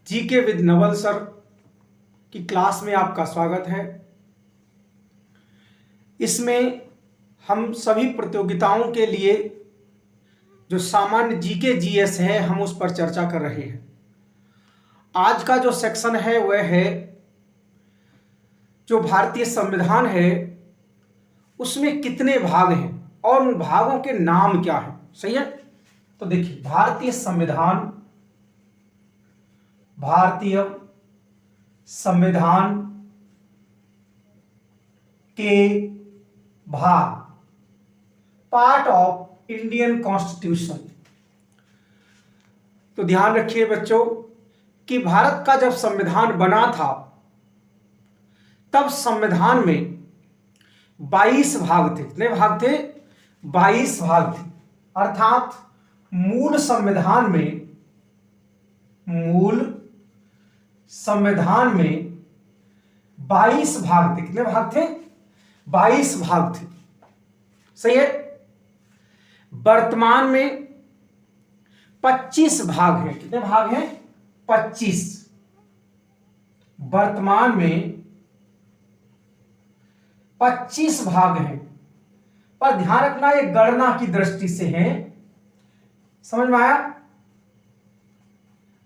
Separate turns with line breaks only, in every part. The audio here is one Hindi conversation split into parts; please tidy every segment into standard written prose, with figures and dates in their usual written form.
जीके विद नवल सर की क्लास में आपका स्वागत है। इसमें हम सभी प्रतियोगिताओं के लिए जो सामान्य जीके जीएस है हम उस पर चर्चा कर रहे हैं। आज का जो सेक्शन है वह है जो भारतीय संविधान है उसमें कितने भाग हैं और उन भागों के नाम क्या हैं। सही है, तो देखिए भारतीय संविधान के भाग, पार्ट ऑफ इंडियन कॉन्स्टिट्यूशन। तो ध्यान रखिए बच्चों कि भारत का जब संविधान बना था तब संविधान में 22 भाग थे। कितने भाग थे? 22 भाग थे। अर्थात मूल संविधान में 22 भाग थे। कितने भाग थे? 22 भाग थे। सही है। वर्तमान में 25 भाग हैं। कितने भाग हैं? 25। वर्तमान में 25 भाग हैं, पर ध्यान रखना ये गणना की दृष्टि से है। समझ में आया?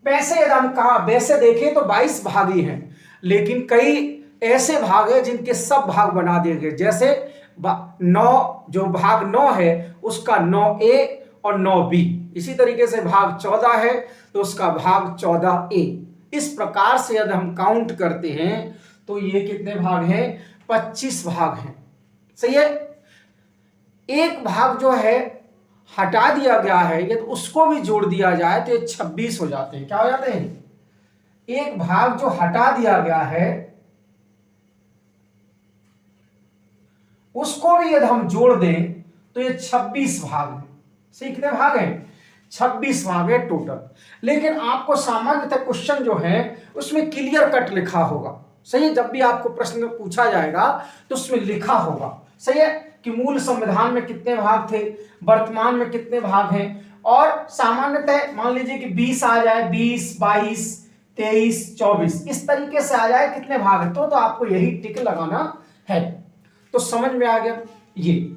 वैसे यदि हम कहा वैसे देखें तो 22 भाग ही हैं, लेकिन कई ऐसे भाग हैं जिनके सब भाग बना दिए गए। जैसे 9 जो भाग 9 है उसका 9A और 9B। इसी तरीके से भाग 14 है तो उसका भाग 14A। इस प्रकार से यदि हम काउंट करते हैं तो ये कितने भाग हैं? 25 भाग हैं। सही है। एक भाग जो है हटा दिया गया है, यदि उसको भी जोड़ दिया जाए तो ये 26 हो जाते हैं। क्या हो जाते हैं? एक भाग जो हटा दिया गया है उसको भी यदि हम जोड़ दें तो ये 26 भाग है। सही, कितने भाग हैं? 26 भाग है टोटल। लेकिन आपको सामान्यतः क्वेश्चन जो है उसमें क्लियर कट लिखा होगा। सही है, जब भी आपको प्रश्न में पूछा जाएगा तो उसमें लिखा होगा। सही है कि मूल संविधान में कितने भाग थे, वर्तमान में कितने भाग हैं, और सामान्यतः मान लीजिए कि 20 आ जाए, 20, 22, 23, 24 इस तरीके से आ जाए कितने भाग है, तो आपको यही टिक लगाना है। तो समझ में आ गया ये।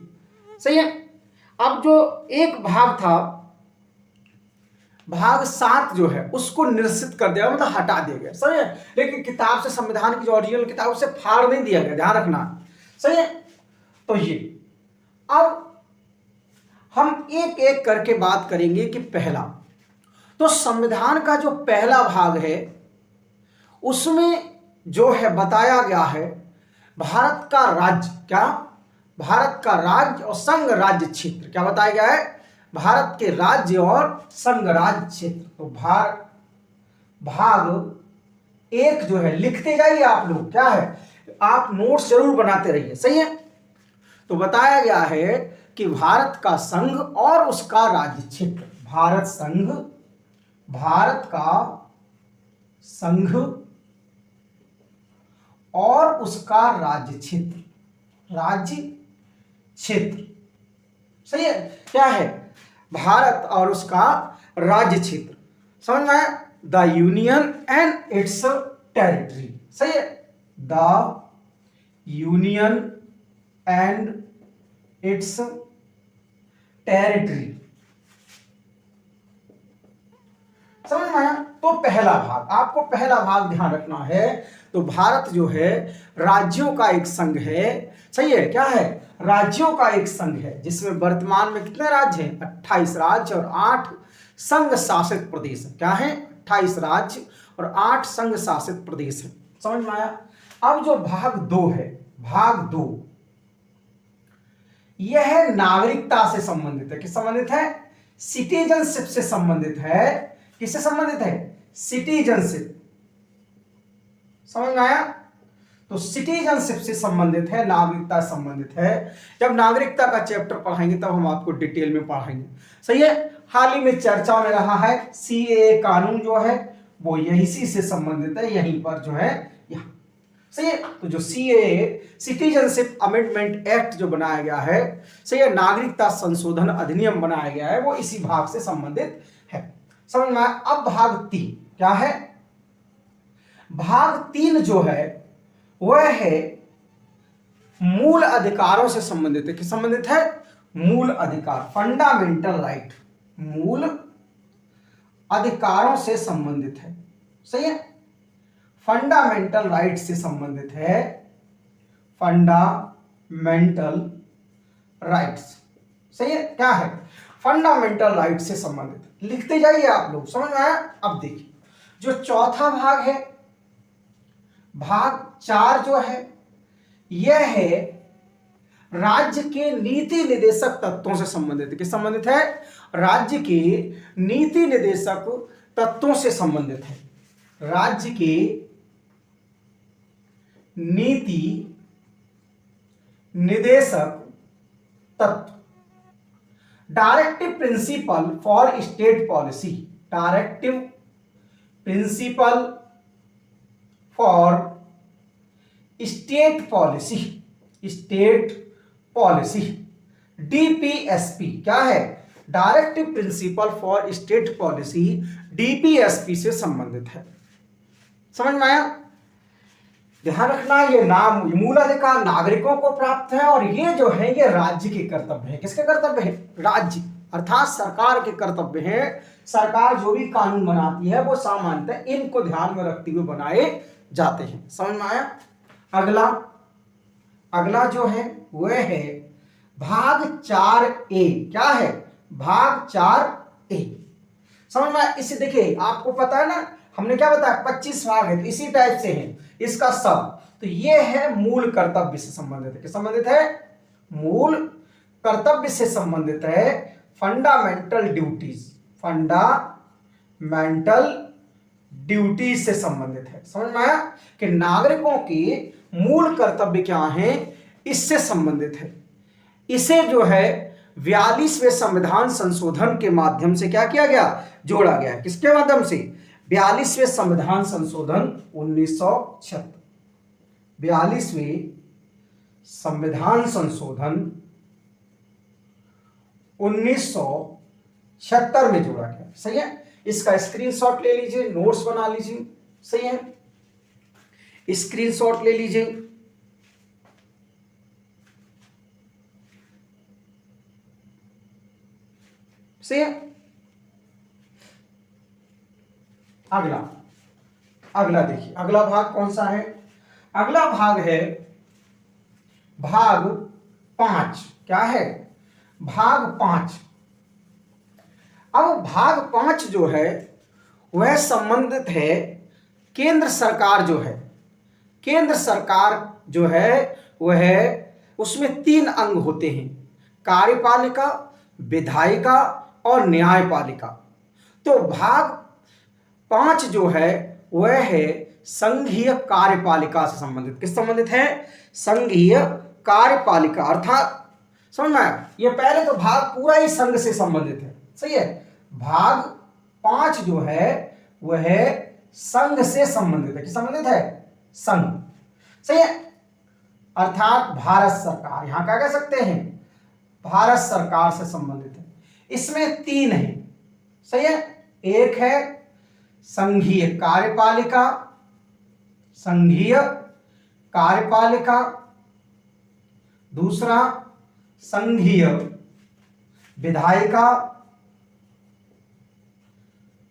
सही है। अब जो एक भाग था, भाग 7 जो है उसको निरसित कर दिया, मतलब हटा दिया गया। सही है। लेकिन किताब से, संविधान की जो ओरिजिनल किताब से फाड़ नहीं दिया गया, ध्यान रखना। सही है। तो ये अब हम एक एक करके बात करेंगे कि पहला तो संविधान का जो पहला भाग है उसमें जो है बताया गया है भारत का राज्य। क्या? भारत का राज्य और संघ राज्य क्षेत्र। क्या बताया गया है? भारत के राज्य और संघ राज्य क्षेत्र। तो भाग एक जो है लिखते जाइए आप लोग। क्या है? आप नोट्स जरूर बनाते रहिए। सही है। तो बताया गया है कि भारत का संघ और उसका राज्य क्षेत्र। भारत का संघ और उसका राज्य क्षेत्र। सही है। क्या है? भारत और उसका राज्य क्षेत्र। समझ में आया? The union and it's territory. सही है। The union and it's territory. समझ में आया? तो पहला भाग, आपको पहला भाग ध्यान रखना है। तो भारत जो है राज्यों का एक संघ है। सही है। क्या है? राज्यों का एक संघ है जिसमें वर्तमान में कितने राज्य हैं? 28 राज्य और 8 संघ शासित प्रदेश है। क्या है? 28 राज्य और 8 संघ शासित प्रदेश है। समझ में आया? अब जो भाग 2 है, भाग 2 यह नागरिकता से संबंधित है। किस संबंधित है? सिटीजनशिप से संबंधित है। किससे संबंधित है? सिटीजनशिप। समझ में आया? तो सिटीजनशिप से संबंधित है, नागरिकता से संबंधित है। जब नागरिकता का चैप्टर पढ़ाएंगे तब हम आपको डिटेल में पढ़ाएंगे। सही है। हाल ही में चर्चा में रहा है सीएए कानून जो है वो इसी से संबंधित है, यहीं पर जो है यहाँ। सही है। तो जो सीएए सिटीजनशिप अमेंडमेंट एक्ट जो बनाया गया है, सही है, नागरिकता संशोधन अधिनियम बनाया गया है, वो इसी भाग से संबंधित है। समझ में आया? अब भाग 3 क्या है? भाग 3 जो है वह है मूल अधिकारों से संबंधित है। किस संबंधित है? मूल अधिकार, फंडामेंटल राइट, मूल अधिकारों से संबंधित है। सही है, फंडामेंटल राइट से संबंधित है, फंडामेंटल राइट्स। सही है, क्या है? फंडामेंटल राइट से संबंधित। लिखते जाइए आप लोग, समझ में आया? अब देखिए जो चौथा भाग है, भाग 4 जो है यह है राज्य के नीति निदेशक तत्वों से संबंधित है। किस संबंधित है? राज्य के नीति निदेशक तत्वों से संबंधित है। राज्य के नीति निदेशक तत्व, directive principle for state policy, directive principle for state policy, state policy, DPSP. क्या है? Directive principle for state policy, DPSP से संबंधित है। समझ में आया? ध्यान रखना, ये नाम मूल अधिकार नागरिकों को प्राप्त है और ये जो है ये राज्य के कर्तव्य है। किसके कर्तव्य है? राज्य अर्थात सरकार के कर्तव्य है। सरकार जो भी कानून बनाती है वो सामान्यतः इनको ध्यान में रखते हुए बनाए जाते हैं। समझ में आया? अगला जो है वह है भाग 4A। क्या है? भाग 4A। समझ में? इसे देखिए, आपको पता है ना, हमने क्या बताया, 25 भाग है, तो इसी टाइप से है इसका सब। तो ये है मूल कर्तव्य से संबंधित है। किस संबंधित है? मूल कर्तव्य से संबंधित है, फंडामेंटल ड्यूटीज, फंडामेंटल ड्यूटीज से संबंधित है। समझ में आया कि नागरिकों के मूल कर्तव्य क्या हैं, इससे संबंधित है। इसे जो है 42वें संविधान संशोधन के माध्यम से क्या किया गया? जोड़ा गया। किसके माध्यम से? 42वें संविधान संशोधन 1976, 42वें संविधान संशोधन 1976 में जोड़ा गया। सही है, इसका स्क्रीनशॉट ले लीजिए, नोट्स बना लीजिए। सही है, स्क्रीनशॉट ले लीजिए। सही है, अगला देखिए, अगला भाग कौन सा है? अगला भाग है भाग 5। क्या है? भाग 5। अब भाग 5 जो है वह संबंधित है केंद्र सरकार जो है, केंद्र सरकार जो है वह उसमें 3 अंग होते हैं, कार्यपालिका, विधायिका और न्यायपालिका। तो भाग 5 जो है वह है संघीय कार्यपालिका से संबंधित। किस संबंधित है? संघीय कार्यपालिका। अर्थात समझ में आया? ये पहले तो भाग पूरा ही संघ से संबंधित है। सही है, भाग 5 जो है वह संघ से संबंधित है। किस संबंधित है? संघ। सही है, अर्थात भारत सरकार, यहां क्या कह सकते हैं? भारत सरकार से संबंधित है। इसमें 3 है। सही है, एक है संघीय कार्यपालिका, संघीय कार्यपालिका, दूसरा संघीय विधायिका,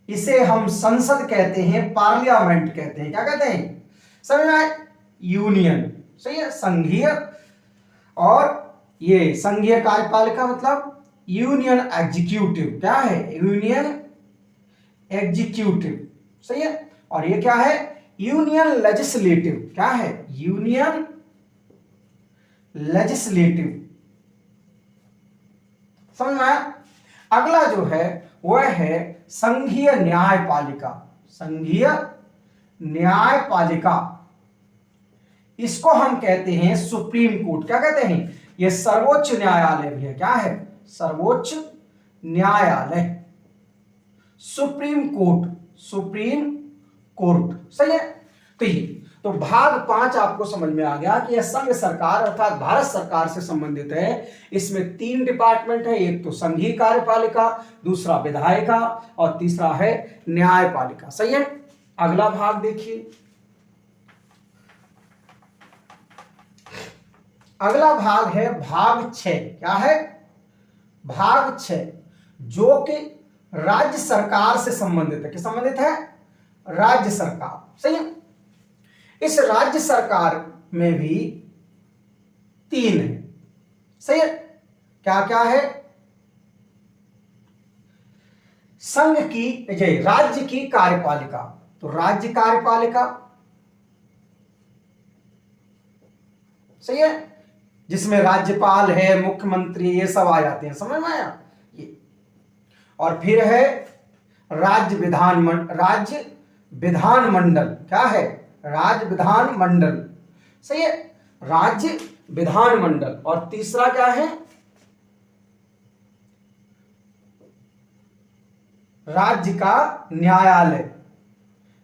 इसे हम संसद कहते हैं, पार्लियामेंट कहते हैं। क्या कहते हैं? समझ में आए? यूनियन। सही है, संघीय और ये संघीय कार्यपालिका मतलब यूनियन एग्जीक्यूटिव। क्या है? Union executive. सही है, और ये क्या है? Union legislative. क्या है? Union legislative. समझ में आया? अगला जो है वह है संघीय न्यायपालिका, संघीय न्यायपालिका। इसको हम कहते हैं सुप्रीम कोर्ट। क्या कहते हैं? यह सर्वोच्च न्यायालय भी है। क्या है? सर्वोच्च न्यायालय, सुप्रीम कोर्ट, सुप्रीम कोर्ट। सही है, तो ये तो भाग 5 आपको समझ में आ गया कि यह संघ सरकार अर्थात भारत सरकार से संबंधित है। इसमें 3 डिपार्टमेंट है, एक तो संघीय कार्यपालिका, दूसरा विधायिका और तीसरा है न्यायपालिका। सही है, अगला भाग देखिए, अगला भाग है भाग 6। क्या है? भाग 6, जो कि राज्य सरकार से संबंधित है। किस संबंधित है? राज्य सरकार। सही है। इस राज्य सरकार में भी 3 है। सही है। क्या क्या है? संघ की, राज्य की कार्यपालिका, तो राज्य कार्यपालिका। सही है। जिसमें राज्यपाल है, मुख्यमंत्री, ये सब आ जाते हैं। समझ में आया ये? और फिर है राज्य विधान मंडल। क्या है? राज्य विधान मंडल। सही है। राज्य विधान मंडल। और तीसरा क्या है? राज्य का न्यायालय।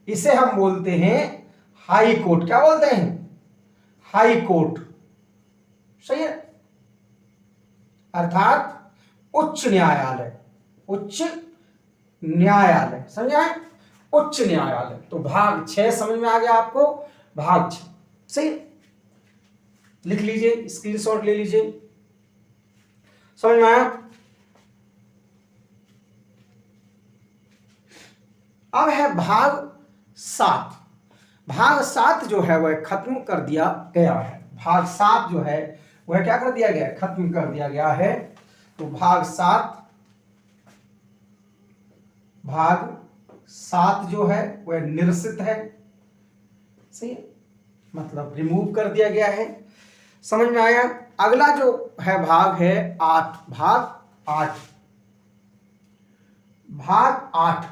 इसे हम बोलते हैं हाई कोर्ट। क्या बोलते हैं? High court. सही है। अर्थात उच्च न्यायालय। उच्च न्यायालय। समझ आए? उच्च न्यायालय। तो भाग 6 समझ में आ गया आपको? भाग 6। सही। लिख लीजिए, स्क्रीनशॉट ले लीजिए। समझ में आया? अब है भाग 7। भाग 7 जो है वह खत्म कर दिया गया है। भाग 7 जो है वह क्या कर दिया गया है? खत्म कर दिया गया है। तो भाग 7 जो है वह निरसित है। सही है। मतलब रिमूव कर दिया गया है। समझ में आया? अगला जो है भाग है 8। भाग 8।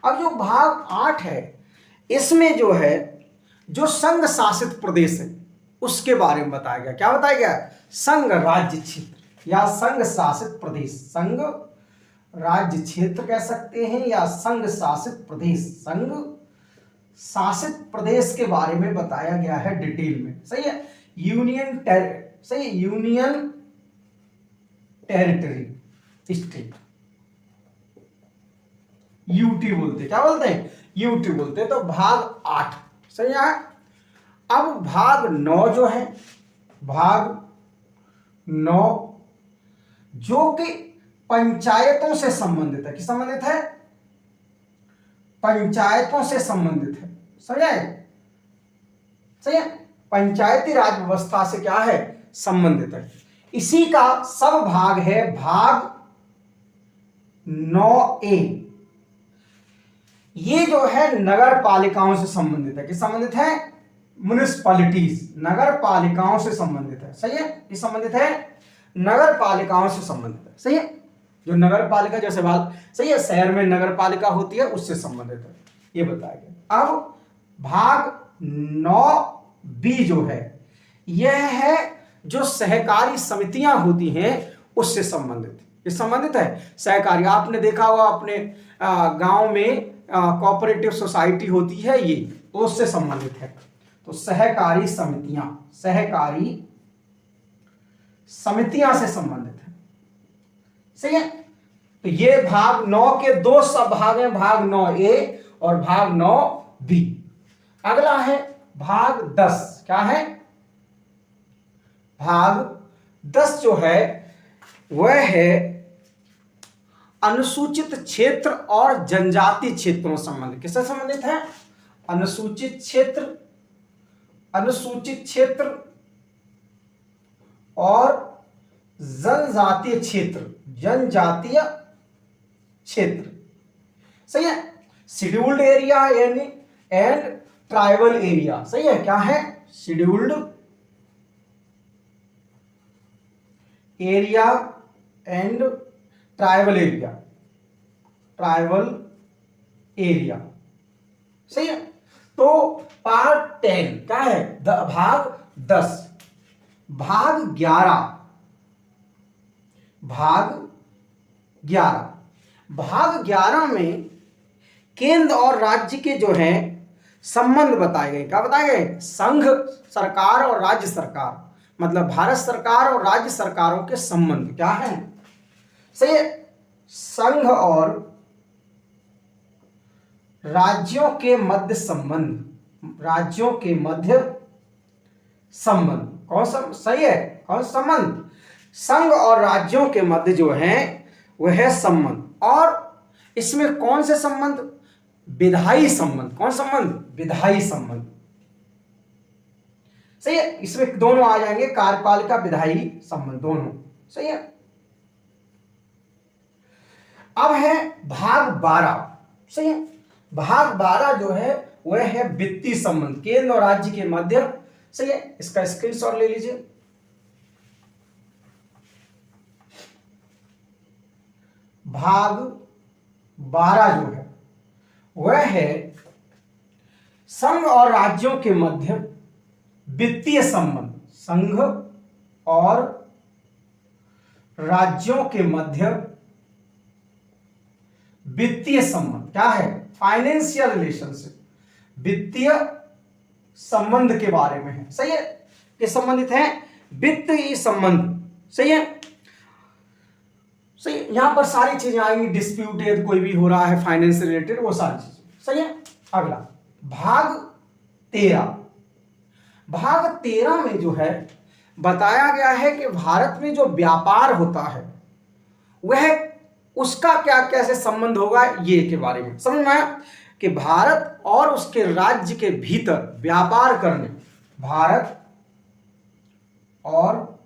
अब जो भाग 8 है, इसमें जो है जो संघ शासित प्रदेश है उसके बारे में बताया गया। क्या बताया गया? संघ राज्य क्षेत्र या संघ शासित प्रदेश। संघ राज्य क्षेत्र कह सकते हैं या संघ शासित प्रदेश। संघ शासित प्रदेश के बारे में बताया गया है डिटेल में। सही है। सही है। यूनियन टेरिटरी स्टेट, यूटी बोलते। क्या बोलते हैं? यूटी बोलते। तो भाग 8 सही है। अब भाग 9 जो है, भाग 9 जो कि पंचायतों से संबंधित है। किस संबंधित है? पंचायतों से संबंधित है। समझ आए? सही है। पंचायती राज व्यवस्था से क्या है? संबंधित है। इसी का सब भाग है भाग 9A। ये जो है नगर पालिकाओं से संबंधित है। किस संबंधित है? म्युनिसिपैलिटीज, नगर पालिकाओं से संबंधित है। सही है। किस संबंधित है? नगर पालिकाओं से संबंधित है। सही है। जो नगर पालिका, जैसे बात सही है, शहर में नगर पालिका होती है, उससे संबंधित है, ये बताया गया। अब भाग 9B जो है, यह है जो सहकारी समितियां होती हैं उससे संबंधित है। ये संबंधित है सहकारी। आपने देखा होगा अपने गांव में कोऑपरेटिव सोसाइटी होती है, ये तो उससे संबंधित है। तो सहकारी समितियां से संबंधित है। सही है। तो ये भाग 9 के 2 सब भाग हैं, भाग 9A और भाग 9B। अगला है भाग 10। क्या है? भाग 10 जो है वह है अनुसूचित क्षेत्र और जनजातीय क्षेत्रों से संबंधित। किससे संबंधित है? अनुसूचित क्षेत्र और जनजातीय क्षेत्र। सही है। शेड्यूल्ड एरिया यानी एंड ट्राइबल एरिया। सही है। क्या है? Scheduled area and tribal area. सही है। तो पार्ट 10 क्या है? भाग 10। भाग 11। भाग 11 में केंद्र और राज्य के जो है संबंध बताए गए। क्या बताए गए? संघ सरकार और राज्य सरकार, मतलब भारत सरकार और राज्य सरकारों के संबंध क्या है? सही है। संघ और राज्यों के मध्य संबंध, कौन सा सही है? कौन संबंध? संघ और राज्यों के मध्य जो है वह है संबंध। और इसमें कौन से संबंध? विधायी संबंध। कौन संबंध? विधायी संबंध। सही है, इसमें दोनों आ जाएंगे, कार्यपालिका विधायी संबंध दोनों। सही है। अब है भाग 12। सही है, भाग 12 जो है वह है वित्तीय संबंध, केंद्र और राज्य के मध्य। सही है, इसका स्क्रीनशॉट ले लीजिए। भाग 12 जो है वह है संघ और राज्यों के मध्य वित्तीय संबंध। संघ और राज्यों के मध्य वित्तीय संबंध। क्या है? फाइनेंशियल रिलेशनशिप, वित्तीय संबंध के बारे में है। सही है, के संबंधित है वित्तीय संबंध। सही है, सही। यहां पर सारी चीजें आएंगी, डिस्प्यूटेड कोई भी हो रहा है फाइनेंस से रिलेटेड, वो सारी चीजें। सही है। अगला भाग 13। भाग 13 में जो है बताया गया है कि भारत में जो व्यापार होता है वह उसका क्या कैसे संबंध होगा, ये के बारे में समझ में आया कि भारत और उसके राज्य के भीतर व्यापार करने, भारत और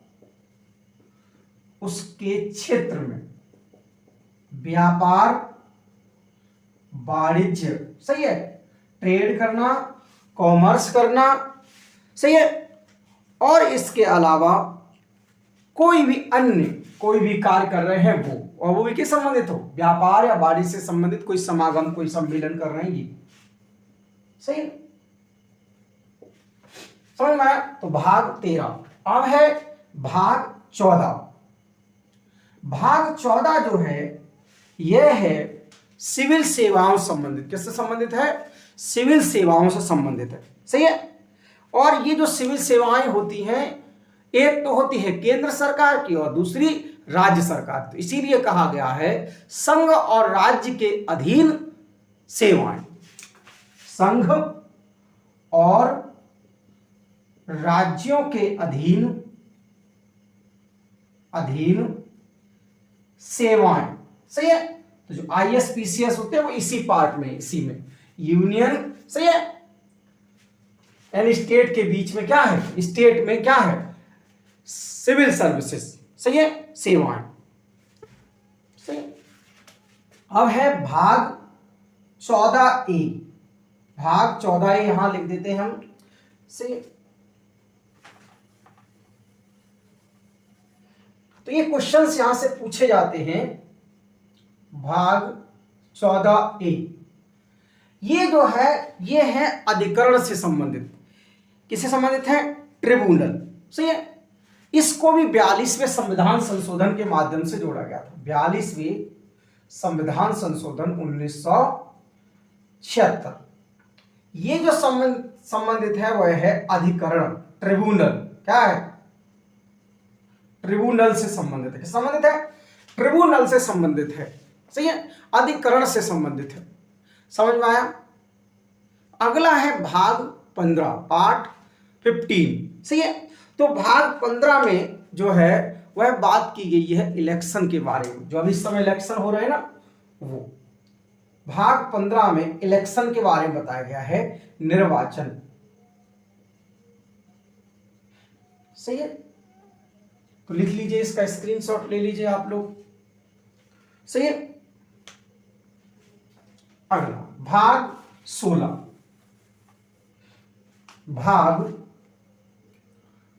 उसके क्षेत्र में व्यापार वाणिज्य। सही है, ट्रेड करना, कॉमर्स करना। सही है, और इसके अलावा कोई भी अन्य कोई भी कार्य कर रहे हैं वो, और वो भी किस संबंधित हो? व्यापार या वाणिज्य से संबंधित कोई समागम, कोई सम्मेलन कर रहे हैं ये। सही है, समझ में आया? तो भाग 13। अब है भाग 14। भाग 14 जो है यह है सिविल सेवाओं से संबंधित। किससे संबंधित है? सिविल सेवाओं से संबंधित है। सही है, और ये जो सिविल सेवाएं होती हैं, एक तो होती है केंद्र सरकार की और दूसरी राज्य सरकार। तो इसीलिए कहा गया है संघ और राज्य के अधीन सेवाएं। संघ और राज्यों के अधीन सेवाएं। सही है, तो जो ISPCS होते हैं वो इसी पार्ट में, इसी में यूनियन। सही है, यानी स्टेट के बीच में क्या है? स्टेट में क्या है? Civil services. सही है, सेवाएं। सही। अब है भाग 14A। भाग 14A यहां लिख देते हैं हम। सही, तो ये क्वेश्चंस यहां से पूछे जाते हैं। भाग 14A ये जो है ये है अधिकरण से संबंधित। किससे संबंधित है? ट्रिब्यूनल। सही है, इसको भी 42वें संविधान संशोधन के माध्यम से जोड़ा गया था। 42वें संविधान संशोधन 1976। ये जो संबंधित है वह है अधिकरण, ट्रिब्यूनल। क्या है? ट्रिब्यूनल से संबंधित है। संबंधित है, ट्रिब्यूनल से संबंधित है। सही है, अधिकरण से संबंधित है। समझ में आया? अगला है भाग 15, पार्ट 15। सही है, तो भाग 15 में जो है वह बात की गई है इलेक्शन के बारे में। जो अभी इस समय इलेक्शन हो रहे हैं ना, वो भाग 15 में इलेक्शन के बारे में बताया गया है, निर्वाचन। सही है, तो लिख लीजिए, इसका स्क्रीनशॉट ले लीजिए आप लोग। सही है, अगला भाग 16। भाग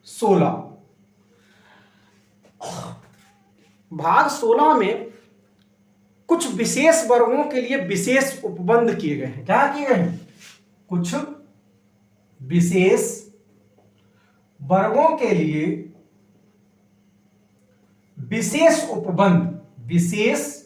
16, भाग 16 में कुछ विशेष वर्गों के लिए विशेष उपबंध किए गए हैं। क्या किए गए हैं? कुछ विशेष वर्गों के लिए विशेष उपबंध, विशेष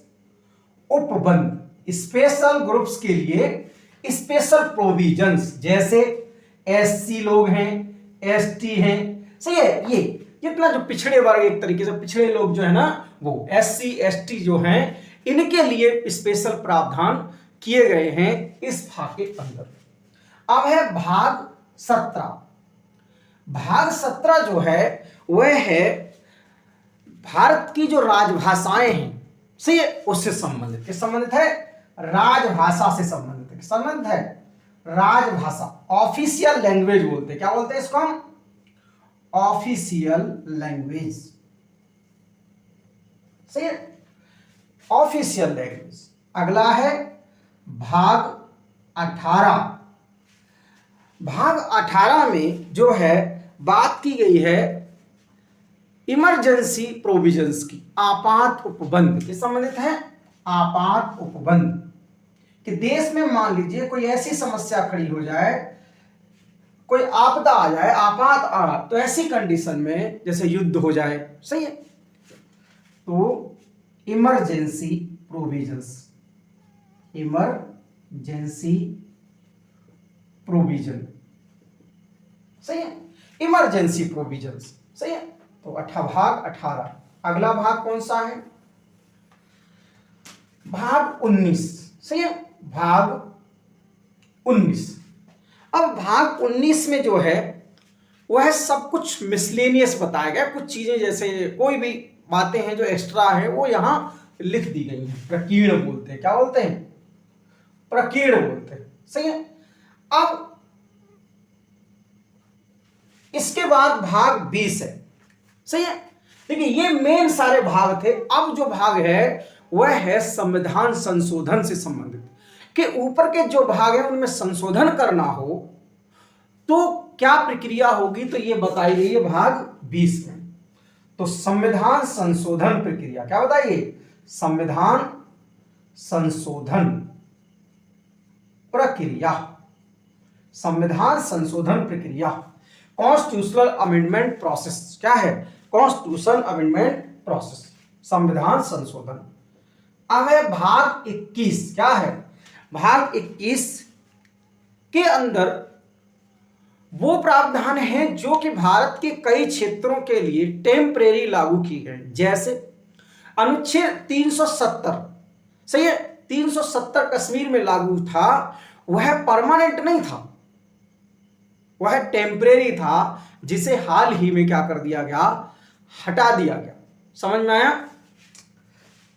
उपबंध, स्पेशल ग्रुप्स के लिए स्पेशल प्रोविजंस। जैसे SC लोग हैं, ST हैं। सही है, ये जितना जो पिछड़े वर्ग, एक तरीके से पिछड़े लोग जो है ना, वो SC ST जो हैं, इनके लिए स्पेशल प्रावधान किए गए हैं इस भाग के अंदर। अब है भाग 17। भाग 17 जो है वह है भारत की जो राजभाषाएं हैं, सही है, उससे संबंधित। किस संबंधित है? राजभाषा से संबंधित है। किस संबंधित है? राजभाषा, ऑफिशियल लैंग्वेज बोलते हैं। क्या बोलते हैं इसको हम? ऑफिशियल लैंग्वेज, सही है, ऑफिशियल लैंग्वेज। अगला है भाग 18। भाग 18 में जो है बात की गई है इमरजेंसी प्रोविजंस की, आपात उपबंध के संबंधित है। आपात उपबंध कि देश में मान लीजिए कोई ऐसी समस्या खड़ी हो जाए, कोई आपदा आ जाए, आपात आ, तो ऐसी कंडीशन में जैसे युद्ध हो जाए, सही है, तो इमरजेंसी प्रोविजंस, इमरजेंसी प्रोविजन, सही है, इमरजेंसी प्रोविजंस, सही है। तो भाग 18। अगला भाग कौन सा है? भाग 19, सही है, भाग 19। अब भाग 19 में जो है वह सब कुछ मिसलेनियस बताया गया, कुछ चीजें जैसे कोई भी बातें हैं जो एक्स्ट्रा है वो यहां लिख दी गई हैं। प्रकीर्ण बोलते हैं। क्या बोलते हैं? प्रकीर्ण बोलते हैं, सही है। अब इसके बाद भाग 20 है, सही है। देखिए ये मेन सारे भाग थे। अब जो भाग है वह है संविधान संशोधन से संबंधित। के ऊपर के जो भाग है उनमें संशोधन करना हो तो क्या प्रक्रिया होगी, तो ये बताई गई है भाग 20 में। तो संविधान संशोधन प्रक्रिया क्या बताइए? संविधान संशोधन प्रक्रिया, संविधान संशोधन प्रक्रिया, कॉन्स्टिट्यूशनल अमेंडमेंट प्रोसेस। क्या है? कॉन्स्टिट्यूशन अमेंडमेंट प्रोसेस, संविधान संशोधन। अब है भाग 21। क्या है? भाग 21 के अंदर वो प्रावधान हैं जो कि भारत के कई क्षेत्रों के लिए टेम्परेरी लागू की गए, जैसे अनुच्छेद 370, सही है, 370 कश्मीर में लागू था, वह परमानेंट नहीं था, वह टेम्परेरी था, जिसे हाल ही में क्या कर दिया गया? हटा दिया गया। समझ में आया?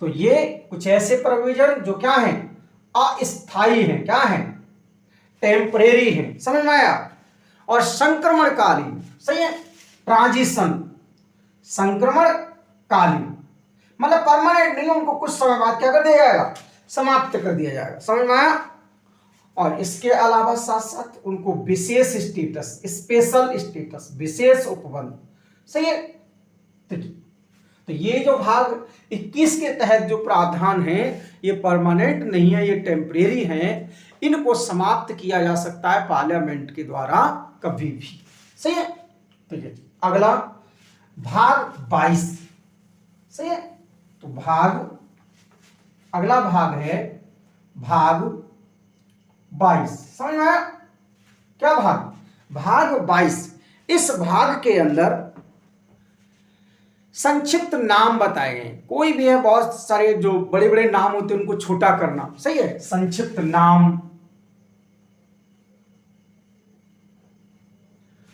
तो ये कुछ ऐसे प्रोविजन जो क्या हैं? अस्थायी हैं। क्या हैं? टेम्परेरी हैं। समझ में आया? और संक्रमणकालीन, सही है, ट्रांजिशन, संक्रमणकालीन मतलब परमानेंट नहीं, उनको कुछ समय बाद क्या कर दिया जाएगा? समाप्त कर दिया जाएगा। समझ में आया? और इसके अलावा साथ साथ उनको विशेष स्टेटस, स्पेशल स्टेटस, विशेष उपबंध, सही है। तो ये जो भाग 21 के तहत जो प्रावधान है ये परमानेंट नहीं है, ये टेम्परेरी हैं। इनको समाप्त किया जा सकता है पार्लियामेंट के द्वारा कभी भी, सही है। तो ये अगला भाग 22, सही है। तो अगला भाग है भाग 22। समझ में आया? क्या भाग? भाग 22। इस भाग के अंदर संक्षिप्त नाम बताए गए। कोई भी है, बहुत सारे जो बड़े बड़े नाम होते हैं उनको छोटा करना, सही है, संक्षिप्त नाम,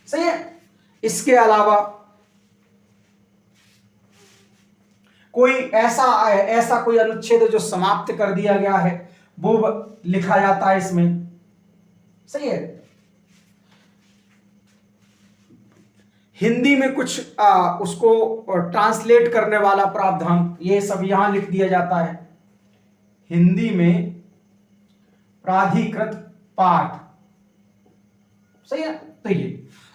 सही है। इसके अलावा कोई ऐसा कोई अनुच्छेद जो समाप्त कर दिया गया है वो लिखा जाता है इसमें, सही है। हिंदी में कुछ उसको ट्रांसलेट करने वाला प्रावधान, ये सब यहां लिख दिया जाता है। हिंदी में प्राधिकृत पाठ, सही है।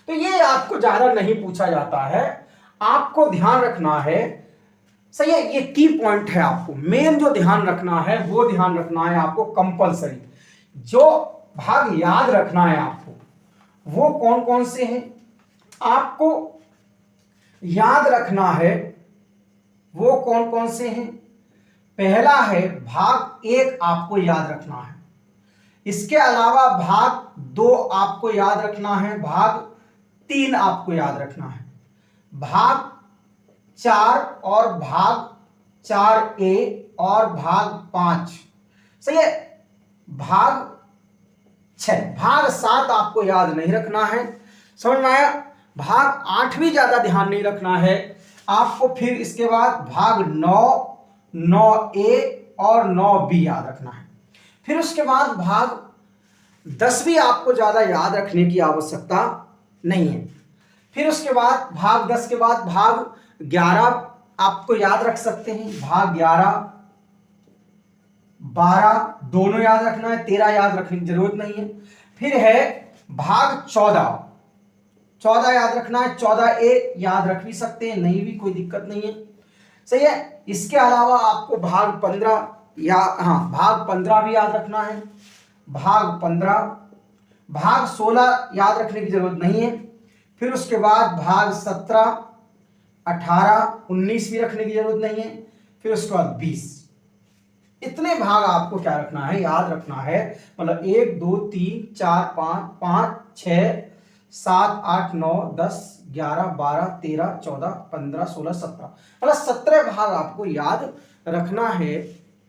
तो ये आपको ज्यादा नहीं पूछा जाता है, आपको ध्यान रखना है, सही है। ये की पॉइंट है, आपको मेन जो ध्यान रखना है वो ध्यान रखना है आपको कंपलसरी। जो भाग याद रखना है आपको वो कौन कौन से हैं आपको याद रखना है, वो कौन कौन से हैं? पहला है भाग 1 आपको याद रखना है। इसके अलावा भाग 2 आपको याद रखना है, भाग 3 आपको याद रखना है, भाग 4 और भाग 4A और भाग 5, सही है, भाग 6, भाग 7 आपको याद नहीं रखना है। समझ में आया? भाग 8 भी ज्यादा ध्यान नहीं रखना है आपको। फिर इसके बाद भाग 9, 9A और 9B याद रखना है। फिर उसके बाद भाग 10 भी आपको ज्यादा याद रखने की आवश्यकता नहीं है। फिर उसके बाद भाग 10 के बाद भाग 11 आपको याद रख सकते हैं। भाग 11, 12 दोनों याद रखना है, 13 याद रखने की जरूरत नहीं है। फिर है भाग 14, 14 याद रखना है। 14A याद रख भी सकते हैं, नहीं भी कोई दिक्कत नहीं है, सही है। इसके अलावा आपको भाग 15 या भाग 15 भी याद रखना है। भाग 15, भाग 16 याद रखने की जरूरत नहीं है। फिर उसके बाद भाग 17, 18, 19 भी रखने की जरूरत नहीं है। फिर उसके बाद 20। इतने भाग आपको क्या रखना है, याद रखना है। मतलब 1 2 3 4 5 5 6 7 8 9 10 11 12 13 14 15 16 17, मतलब 17 भाग आपको याद रखना है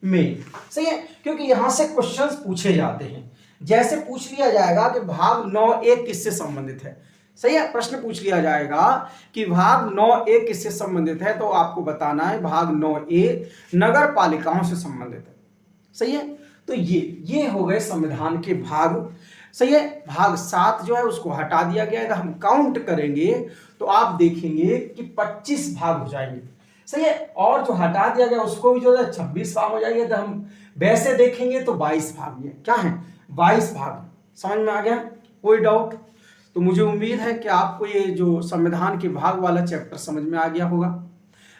में, सही है। क्योंकि यहां से क्वेश्चंस पूछे जाते हैं। जैसे पूछ लिया जाएगा कि भाग 9A किससे संबंधित है, सही है। प्रश्न पूछ लिया जाएगा कि भाग 9A किससे संबंधित है, तो आपको बताना है भाग 9A नगर पालिकाओं से संबंधित है, सही है। तो ये हो गए संविधान के भाग, सही है। भाग 7 जो है उसको हटा दिया गया है। हम काउंट करेंगे तो आप देखेंगे कि 25 भाग हो जाएंगे, सही है। और जो हटा दिया गया उसको भी जो है 26 भाग हो जाएंगे। तो हम वैसे देखेंगे तो 22 भाग ये क्या है, 22 भाग। समझ में आ गया, कोई डाउट? तो मुझे उम्मीद है कि आपको ये जो संविधान के भाग वाला चैप्टर समझ में आ गया होगा,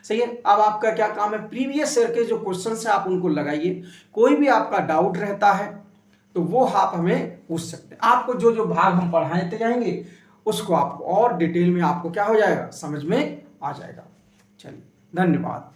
सही है। अब आपका क्या काम है, प्रीवियस ईयर के जो क्वेश्चंस है आप उनको लगाइए। कोई भी आपका डाउट रहता है तो वो आप हमें पूछ सकते हैं। आपको जो जो भाग हम पढ़ाते जाएंगे उसको आपको और डिटेल में आपको क्या हो जाएगा, समझ में आ जाएगा। चलिए, धन्यवाद।